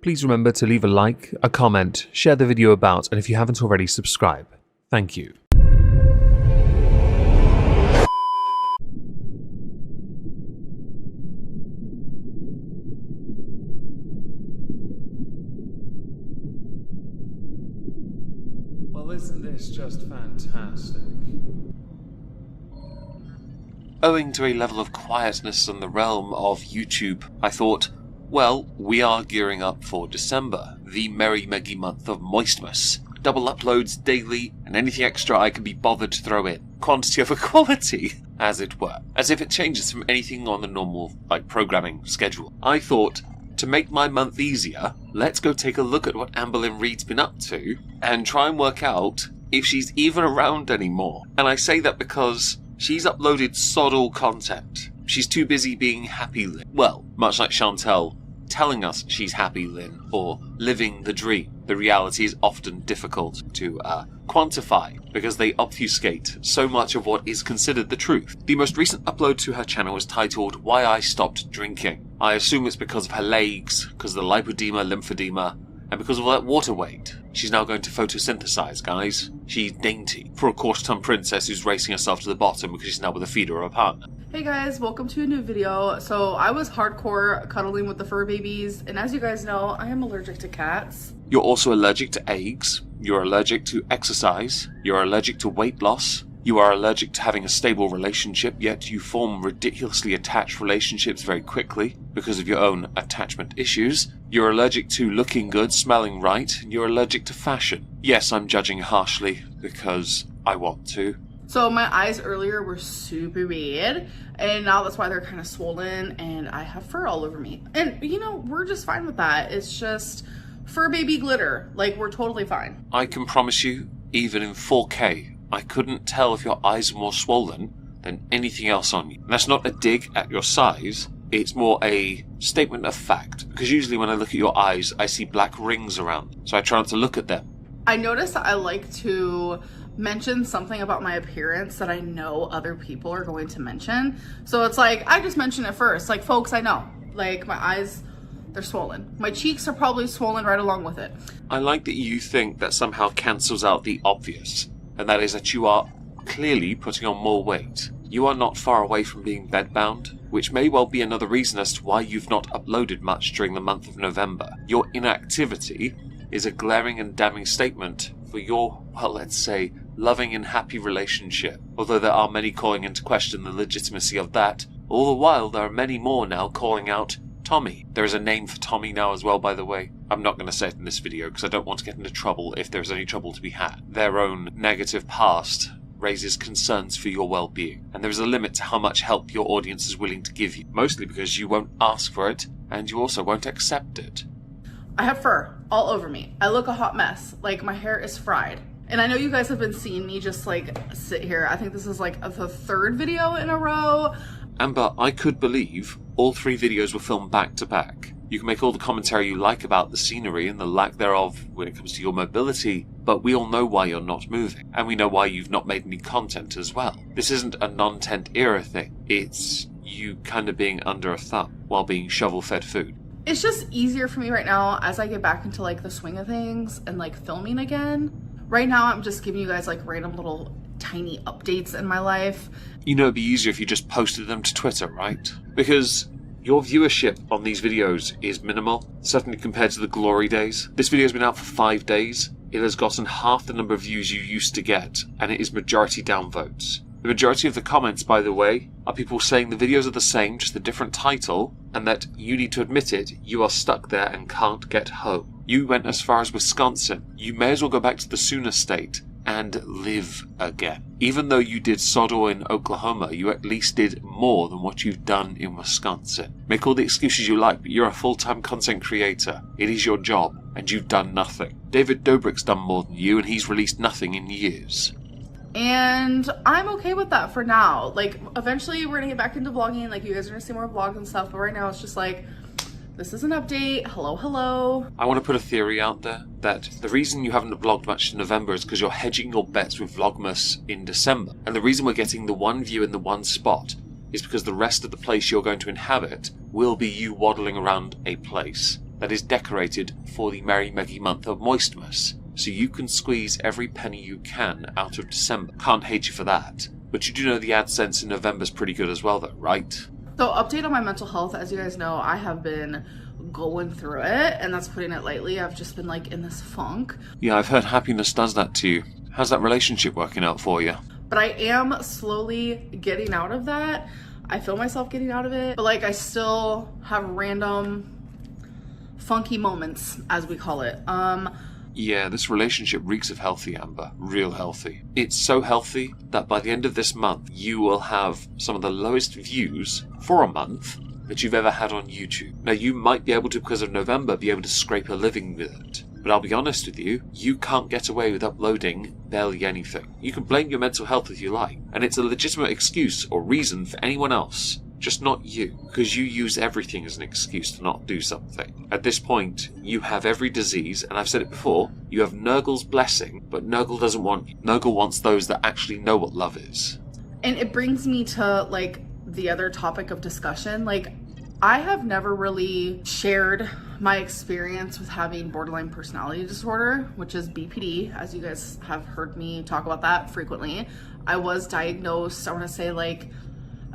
please remember to leave a like, a comment, share the video about, and if you haven't already, subscribe. Thank you. Well, isn't this just fantastic? Owing to a level of quietness in the realm of YouTube, I thought, well, we are gearing up for December, the merry meggy month of Moistmas. Double uploads daily, and anything extra I can be bothered to throw in. Quantity over quality, as it were. As if it changes from anything on the normal, programming schedule. I thought, to make my month easier, let's go take a look at what Amberlynn Reid's been up to, and try and work out if she's even around anymore. And I say that because she's uploaded sod all content. She's too busy being happy Lynn. Well, much like Chantel telling us she's happy Lynn, or living the dream. The reality is often difficult to quantify, because they obfuscate so much of what is considered the truth. The most recent upload to her channel is titled Why I Stopped Drinking. I assume it's because of her legs, because of the lipodema, lymphedema, and because of all that water weight. She's now going to photosynthesize, guys. She's dainty. For a quarter-ton princess who's racing herself to the bottom because she's now with a feeder or a partner. Hey guys, welcome to a new video. So I was hardcore cuddling with the fur babies, and as you guys know, I am allergic to cats. You're also allergic to eggs. You're allergic to exercise. You're allergic to weight loss. You are allergic to having a stable relationship, yet you form ridiculously attached relationships very quickly because of your own attachment issues. You're allergic to looking good, smelling right, and you're allergic to fashion. Yes, I'm judging harshly because I want to. So my eyes earlier were super red, and now that's why they're kind of swollen, and I have fur all over me. And you know, we're just fine with that. It's just fur baby glitter. Like, we're totally fine. I can promise you, even in 4K, I couldn't tell if your eyes were more swollen than anything else on you. And that's not a dig at your size, it's more a statement of fact. Because usually when I look at your eyes, I see black rings around them, so I try not to look at them. I noticed that I like to mention something about my appearance that I know other people are going to mention. So it's like, I just mention it first. Like, folks, I know. Like, my eyes, they're swollen. My cheeks are probably swollen right along with it. I like that you think that somehow cancels out the obvious. And that is that you are clearly putting on more weight. You are not far away from being bedbound, which may well be another reason as to why you've not uploaded much during the month of November. Your inactivity is a glaring and damning statement for your, well, let's say, loving and happy relationship. Although there are many calling into question the legitimacy of that, all the while there are many more now calling out Tommy. There is a name for Tommy now as well, by the way. I'm not going to say it in this video because I don't want to get into trouble if there's any trouble to be had. Their own negative past raises concerns for your well-being, and there is a limit to how much help your audience is willing to give you, mostly because you won't ask for it, and you also won't accept it. I have fur all over me. I look a hot mess. Like, my hair is fried. And I know you guys have been seeing me just like sit here. I think this is like the third video in a row. Amber, I could believe all 3 videos were filmed back to back. You can make all the commentary you like about the scenery and the lack thereof when it comes to your mobility, but we all know why you're not moving, and we know why you've not made any content as well. This isn't a non-tent era thing. It's you kind of being under a thumb while being shovel-fed food. It's just easier for me right now as I get back into like the swing of things and like filming again. Right now I'm just giving you guys like random little tiny updates in my life. You know, it'd be easier if you just posted them to Twitter, right? Because your viewership on these videos is minimal, certainly compared to the glory days. This video's been out for 5 days. It has gotten half the number of views you used to get, and it is majority downvotes. The majority of the comments, by the way, are people saying the videos are the same, just a different title, and that you need to admit it, you are stuck there and can't get home. You went as far as Wisconsin. You may as well go back to the Sooner State and live again. Even though you did sod all in Oklahoma, you at least did more than what you've done in Wisconsin. Make all the excuses you like, but you're a full-time content creator. It is your job, and you've done nothing. David Dobrik's done more than you, and he's released nothing in years. And I'm okay with that for now. Like, eventually we're gonna get back into vlogging. Like, you guys are gonna see more vlogs and stuff, but right now it's just like, this is an update. Hello, hello. I want to put a theory out there that the reason you haven't vlogged much in November is because you're hedging your bets with Vlogmas in December. And the reason we're getting the one view in the one spot is because the rest of the place you're going to inhabit will be you waddling around a place. that is decorated for the Merry Meggy month of Moistmas, so you can squeeze every penny you can out of December. Can't hate you for that. But you do know the AdSense in November's pretty good as well though, right? So update on my mental health. As you guys know, I have been going through it, and that's putting it lightly. I've just been like in this funk. Yeah, I've heard happiness does that to you. How's that relationship working out for you? But I am slowly getting out of that. I feel myself getting out of it, but like I still have random funky moments, as we call it. Yeah, this relationship reeks of healthy, Amber. Real healthy. It's so healthy that by the end of this month, you will have some of the lowest views for a month that you've ever had on YouTube. Now, you might be able to, because of November, be able to scrape a living with it. But I'll be honest with you, you can't get away with uploading barely anything. You can blame your mental health if you like, and it's a legitimate excuse or reason for anyone else. Just not you, because you use everything as an excuse to not do something. At this point, you have every disease, and I've said it before, you have Nurgle's blessing, but Nurgle doesn't want you. Nurgle wants those that actually know what love is. And it brings me to, like, the other topic of discussion. Like, I have never really shared my experience with having borderline personality disorder, which is BPD, as you guys have heard me talk about that frequently. I was diagnosed, I want to say, like,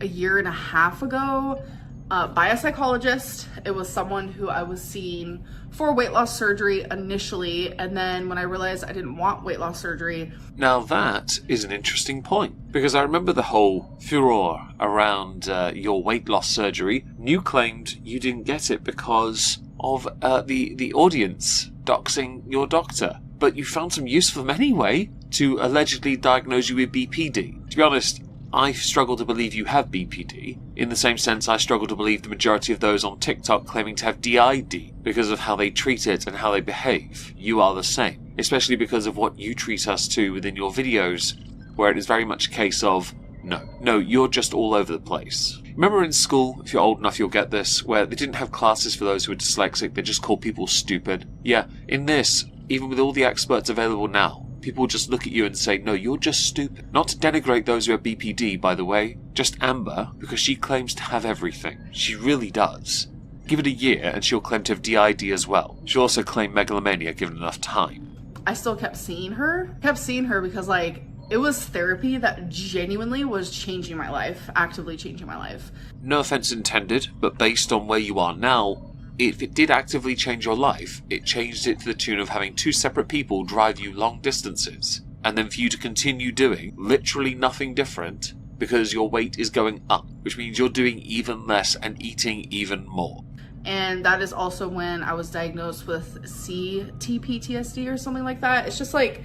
a year and a half ago by a psychologist. It was someone who I was seeing for weight loss surgery initially, and then when I realized I didn't want weight loss surgery. Now that is an interesting point, because I remember the whole furor around your weight loss surgery. You claimed you didn't get it because of the audience doxing your doctor, but you found some use for them anyway to allegedly diagnose you with BPD. To be honest, I struggle to believe you have BPD. In the same sense, I struggle to believe the majority of those on TikTok claiming to have DID because of how they treat it and how they behave. You are the same, especially because of what you treat us to within your videos, where it is very much a case of, no, you're just all over the place. Remember in school, if you're old enough you'll get this, where they didn't have classes for those who were dyslexic, they just called people stupid? Yeah, in this, even with all the experts available now, people just look at you and say, no, you're just stupid. Not to denigrate those who have BPD, by the way, just Amber, because she claims to have everything. She really does. Give it a year and she'll claim to have DID as well. She'll also claim megalomania given enough time. I still kept seeing her because, like, it was therapy that genuinely was changing my life, actively changing my life. No offense intended, but based on where you are now, if it did actively change your life, it changed it to the tune of having two separate people drive you long distances, and then for you to continue doing literally nothing different because your weight is going up, which means you're doing even less and eating even more. And that is also when I was diagnosed with CTPTSD or something like that. It's just like,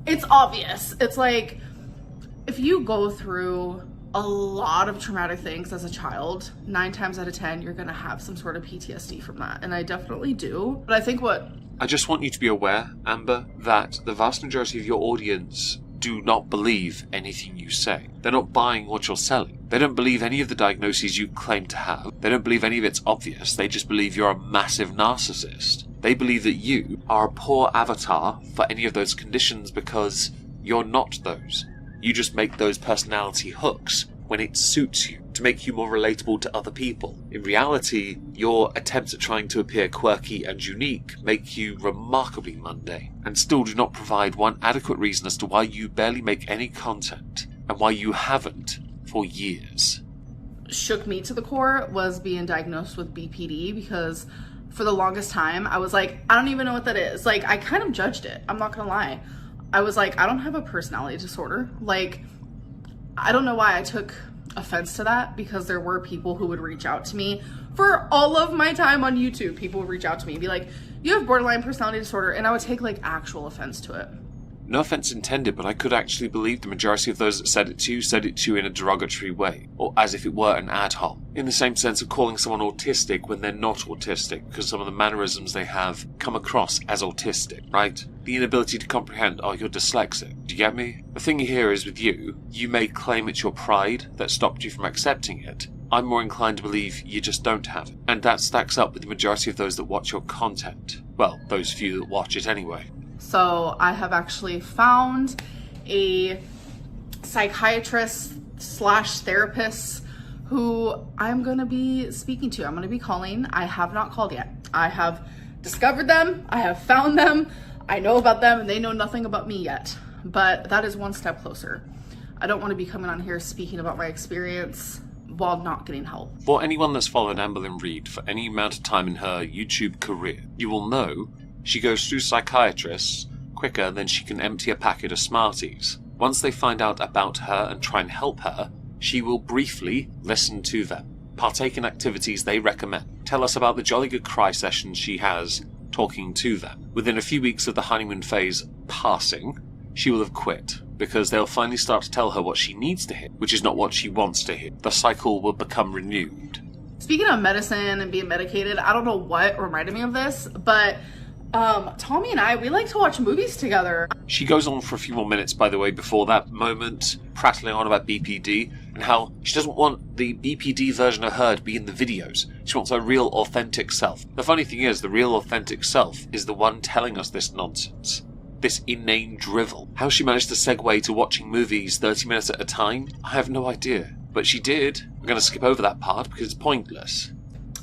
it's obvious. It's like, if you go through a lot of traumatic things as a child, 9 times out of 10, you're going to have some sort of PTSD from that. And I definitely do. But I think I just want you to be aware, Amber, that the vast majority of your audience do not believe anything you say. They're not buying what you're selling. They don't believe any of the diagnoses you claim to have. They don't believe any of it's obvious. They just believe you're a massive narcissist. They believe that you are a poor avatar for any of those conditions because you're not those. You just make those personality hooks when it suits you, to make you more relatable to other people. In reality, your attempts at trying to appear quirky and unique make you remarkably mundane, and still do not provide one adequate reason as to why you barely make any content, and why you haven't for years. Shook me to the core was being diagnosed with BPD, because for the longest time, I was like, I don't even know what that is. Like, I kind of judged it. I'm not gonna lie. I was like, I don't have a personality disorder. Like, I don't know why I took offense to that, because there were people who would reach out to me for all of my time on YouTube. People would reach out to me and be like, you have borderline personality disorder, and I would take like actual offense to it. No offense intended, but I could actually believe the majority of those that said it to you in a derogatory way, or as if it were an ad hoc. In the same sense of calling someone autistic when they're not autistic, because some of the mannerisms they have come across as autistic, right? The inability to comprehend, oh, you're dyslexic. Do you get me? The thing here is with you, you may claim it's your pride that stopped you from accepting it. I'm more inclined to believe you just don't have it. And that stacks up with the majority of those that watch your content. Well, those few that watch it anyway. So I have actually found a psychiatrist / therapist who I'm going to be speaking to. I'm going to be calling. I have not called yet. I have discovered them, I have found them, I know about them, and they know nothing about me yet. But that is one step closer. I don't want to be coming on here speaking about my experience while not getting help. For anyone that's followed Amberlynn Reid for any amount of time in her YouTube career, you will know she goes through psychiatrists quicker than she can empty a packet of Smarties. Once they find out about her and try and help her, she will briefly listen to them, partake in activities they recommend, tell us about the jolly good cry sessions she has talking to them. Within a few weeks of the honeymoon phase passing, she will have quit, because they'll finally start to tell her what she needs to hear, which is not what she wants to hear. The cycle will become renewed. Speaking of medicine and being medicated, I don't know what reminded me of this, but Tommy and I, we like to watch movies together. She goes on for a few more minutes, by the way, before that moment, prattling on about BPD, and how she doesn't want the BPD version of her to be in the videos. She wants her real, authentic self. The funny thing is, the real, authentic self is the one telling us this nonsense. This inane drivel. How she managed to segue to watching movies 30 minutes at a time, I have no idea. But she did. We're going to skip over that part because it's pointless.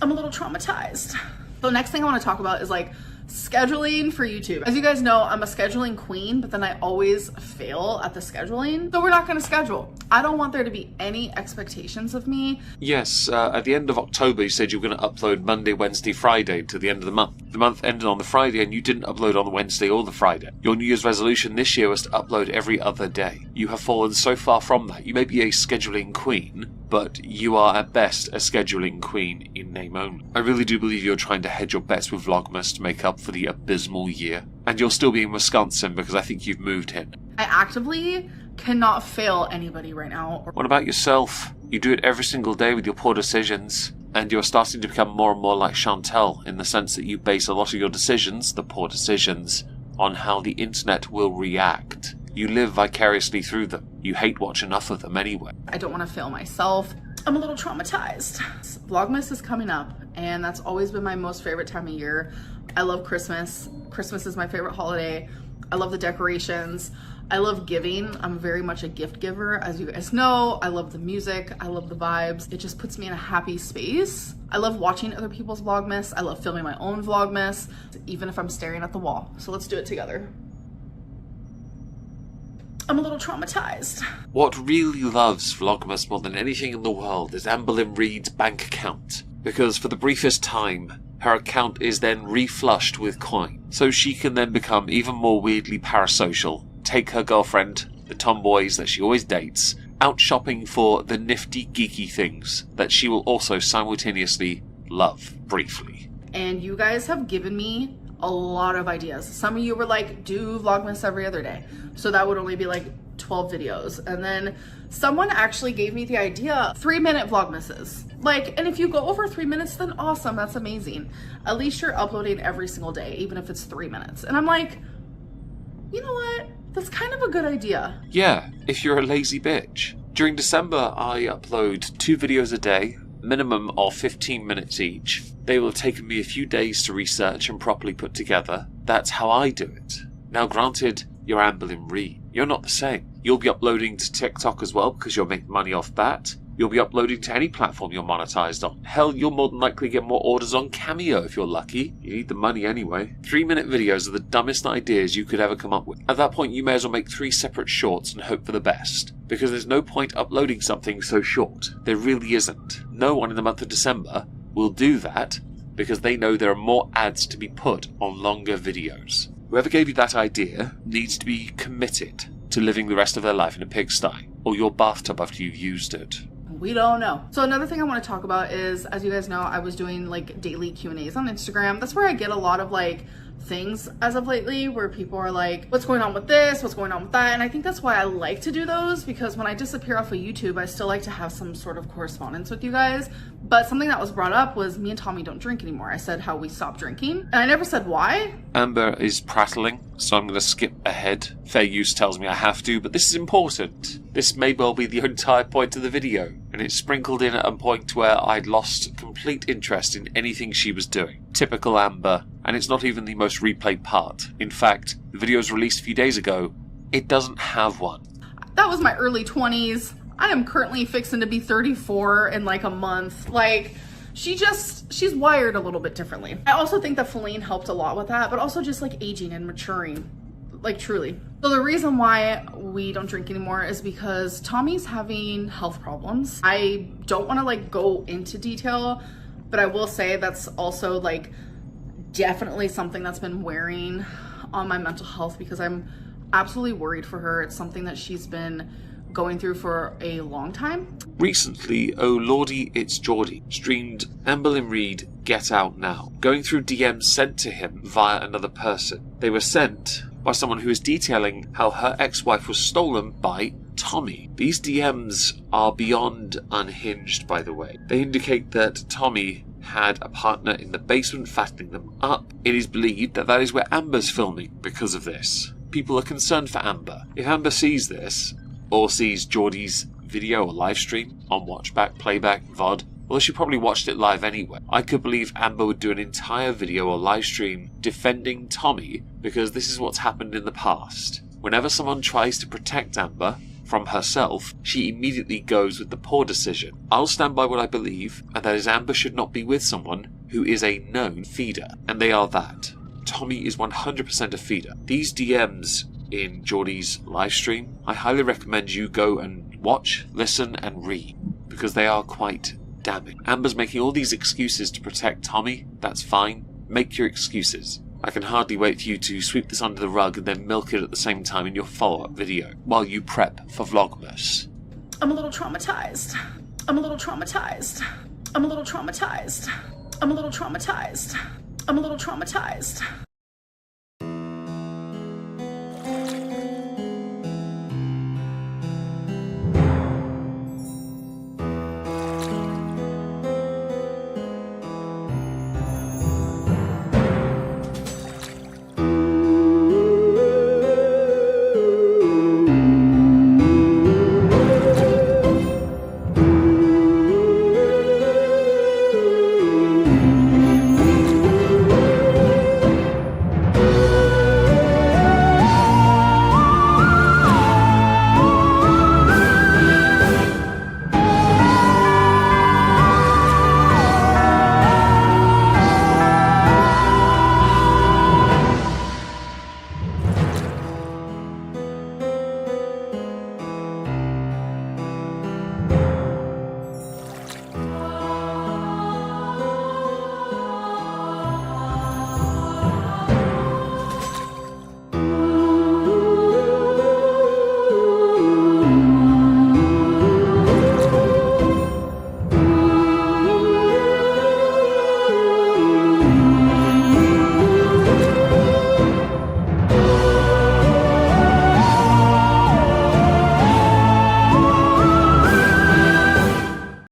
I'm a little traumatized. The next thing I want to talk about is like scheduling for YouTube. As you guys know, I'm a scheduling queen, but then I always fail at the scheduling. So we're not going to schedule. I don't want there to be any expectations of me. Yes, at the end of October you said you were going to upload Monday, Wednesday, Friday to the end of the month. The month ended on the Friday and you didn't upload on the Wednesday or the Friday. Your New Year's resolution this year was to upload every other day. You have fallen so far from that. You may be a scheduling queen, but you are at best a scheduling queen in name only. I really do believe you're trying to hedge your bets with Vlogmas to make up for the abysmal year. And you'll still be in Wisconsin because I think you've moved in. I actively cannot fail anybody right now. What about yourself? You do it every single day with your poor decisions. And you're starting to become more and more like Chantel in the sense that you base a lot of your decisions, the poor decisions, on how the internet will react. You live vicariously through them. You hate watch enough of them anyway. I don't want to fail myself. I'm a little traumatized. Vlogmas is coming up, and that's always been my most favorite time of year. I love Christmas. Christmas is my favorite holiday. I love the decorations. I love giving. I'm very much a gift giver, as you guys know. I love the music. I love the vibes. It just puts me in a happy space. I love watching other people's Vlogmas. I love filming my own Vlogmas, even if I'm staring at the wall. So let's do it together. I'm a little traumatized. What really loves Vlogmas more than anything in the world is Amberlynn Reid's bank account. Because for the briefest time, her account is then reflushed with coin. So she can then become even more weirdly parasocial. Take her girlfriend, the tomboys that she always dates, out shopping for the nifty geeky things that she will also simultaneously love briefly. And you guys have given me a lot of ideas. Some of you were like, do Vlogmas every other day. So that would only be like 12 videos. And then someone actually gave me the idea, 3-minute Vlogmases. Like, and if you go over 3 minutes, then awesome, that's amazing. At least you're uploading every single day, even if it's 3 minutes. And I'm like, you know what? That's kind of a good idea. Yeah, if you're a lazy bitch. During December, I upload 2 videos a day, minimum of 15 minutes each. They will have taken me a few days to research and properly put together. That's how I do it. Now granted, you're Amberlynn Reid. You're not the same. You'll be uploading to TikTok as well because you'll make money off that. You'll be uploading to any platform you're monetized on. Hell, you'll more than likely get more orders on Cameo if you're lucky. You need the money anyway. 3-minute videos are the dumbest ideas you could ever come up with. At that point, you may as well make 3 separate shorts and hope for the best. Because there's no point uploading something so short. There really isn't. No one in the month of December will do that because they know there are more ads to be put on longer videos. Whoever gave you that idea needs to be committed to living the rest of their life in a pigsty or your bathtub after you've used it. We don't know. So another thing I want to talk about is, as you guys know, I was doing like daily Q&As on Instagram. That's where I get a lot of like things as of lately where people are like, what's going on with this? What's going on with that? And I think that's why I like to do those, because when I disappear off of YouTube, I still like to have some sort of correspondence with you guys. But something that was brought up was me and Tommy don't drink anymore. I said how we stopped drinking, and I never said why. Amber is prattling, so I'm going to skip ahead. Fair use tells me I have to, but this is important. This may well be the entire point of the video, and it's sprinkled in at a point where I'd lost complete interest in anything she was doing. Typical Amber, and it's not even the most replayed part. In fact, the video was released a few days ago. It doesn't have one. That was my early 20s. I am currently fixing to be 34 in like a month. Like, she's wired a little bit differently. I also think that Feline helped a lot with that, but also just like aging and maturing, like truly. So the reason why we don't drink anymore is because Tommy's having health problems. I don't want to like go into detail, but I will say that's also like definitely something that's been wearing on my mental health because I'm absolutely worried for her. It's something that she's been going through for a long time. Recently, Oh Lordy, It's Geordie streamed Amberlynn Reid Get Out Now, going through DMs sent to him via another person. They were sent by someone who is detailing how her ex-wife was stolen by Tommy. These DMs are beyond unhinged, by the way. They indicate that Tommy had a partner in the basement fattening them up. It is believed that that is where Amber's filming because of this. People are concerned for Amber. If Amber sees this, or sees Geordie's video or live stream on Watchback, Playback, VOD, well, she probably watched it live anyway. I could believe Amber would do an entire video or live stream defending Tommy because this is what's happened in the past. Whenever someone tries to protect Amber from herself, she immediately goes with the poor decision. I'll stand by what I believe, and that is Amber should not be with someone who is a known feeder, and they are that. Tommy is 100% a feeder. These DMs in Geordie's live stream, I highly recommend you go and watch, listen, and read, because they are quite damning. Amber's making all these excuses to protect Tommy. That's fine. Make your excuses. I can hardly wait for you to sweep this under the rug and then milk it at the same time in your follow-up video, while you prep for Vlogmas. I'm a little traumatized. I'm a little traumatized. I'm a little traumatized. I'm a little traumatized. I'm a little traumatized.